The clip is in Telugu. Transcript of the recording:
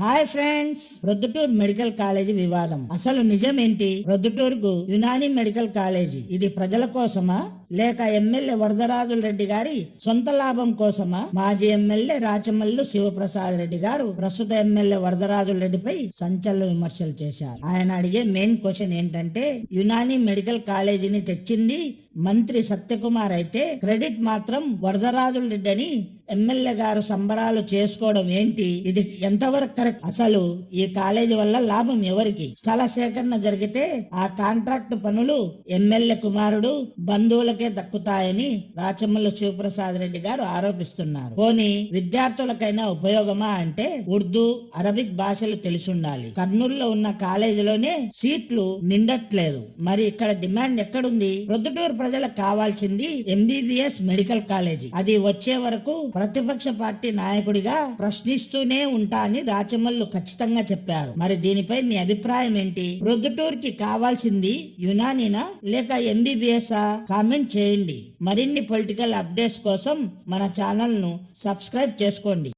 Hi friends, Proddatur medical college వివాదం. అసలు నిజమేంటి? ప్రొద్దుటూరుకు యునాని మెడికల్ కాలేజీ ఇది ప్రజల కోసమా లేక ఎమ్మెల్యే వరదరాజుల రెడ్డి గారి సొంత లాభం కోసమా? మాజీ ఎమ్మెల్యే రాచమల్లు శివప్రసాద్ రెడ్డి గారు ప్రస్తుత ఎమ్మెల్యే వరదరాజుల రెడ్డిపై సంచలన విమర్శలు చేశారు. ఆయన అడిగే మెయిన్ క్వశ్చన్ ఏంటంటే, యునాని మెడికల్ కాలేజీని తెచ్చింది మంత్రి సత్యకుమార్ అయితే క్రెడిట్ మాత్రం వరదరాజుల రెడ్డి అని ఎమ్మెల్యే గారు సంబరాలు చేసుకోవడం ఏంటి? ఇది ఎంతవరకు కరెక్ట్? అసలు ఈ కాలేజీ వల్ల లాభం ఎవరికి? స్థల సేకరణ జరిగితే ఆ కాంట్రాక్ట్ పనులు ఎమ్మెల్యే కుమారుడు బంధువులకే దక్కుతాయని రాచమల్లు శివప్రసాద్ రెడ్డి గారు ఆరోపిస్తున్నారు. పోనీ విద్యార్థులకైనా ఉపయోగమా అంటే ఉర్దూ, అరబిక్ భాషలు తెలిసి ఉండాలి. కర్నూలులో ఉన్న కాలేజీలోనే సీట్లు నిండట్లేదు. మరి ఇక్కడ డిమాండ్ ఎక్కడుంది? ప్రొద్దుటూరు ప్రజలకు కావాల్సింది ఎంబీబీఎస్ మెడికల్ కాలేజీ. అది వచ్చే వరకు ప్రతిపక్ష పార్టీ నాయకుడిగా ప్రశ్నిస్తూనే ఉంటా అని రాచమల్లు ఖచ్చితంగా చెప్పారు. మరి దీనిపై మీ అభిప్రాయం ఏంటి? ప్రొద్దుటూరుకి కావాల్సింది యునానీనా లేక ఎంబీబీఎస్? కామెంట్ చేయండి. మరిన్ని పొలిటికల్ అప్డేట్స్ కోసం మన ఛానల్ ను సబ్స్క్రైబ్ చేసుకోండి.